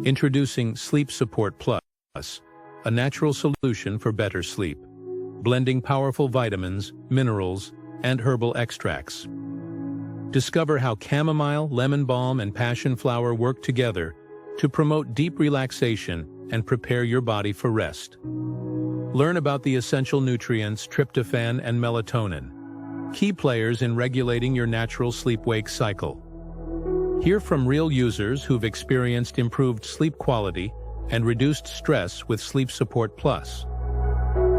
Introducing Sleep Support Plus, a natural solution for better sleep, blending powerful vitamins, minerals, and herbal extracts. Discover how chamomile, lemon balm, and passion flower work together to promote deep relaxation and prepare your body for rest. Learn about the essential nutrients tryptophan and melatonin, key players in regulating your natural sleep-wake cycle. Hear from real users who've experienced improved sleep quality and reduced stress with Sleep Support Plus.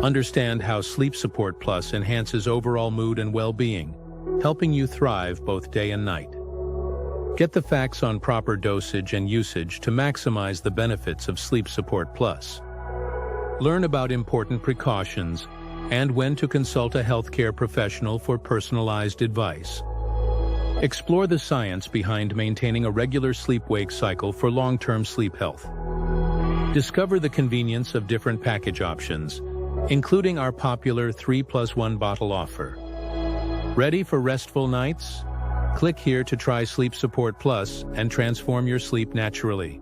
Understand how Sleep Support Plus enhances overall mood and well-being, helping you thrive both day and night. Get the facts on proper dosage and usage to maximize the benefits of Sleep Support Plus. Learn about important precautions and when to consult a healthcare professional for personalized advice. Explore the science behind maintaining a regular sleep-wake cycle for long-term sleep health. Discover the convenience of different package options, including our popular 3+1 bottle offer. Ready for restful nights? Click here to try Sleep Support Plus and transform your sleep naturally.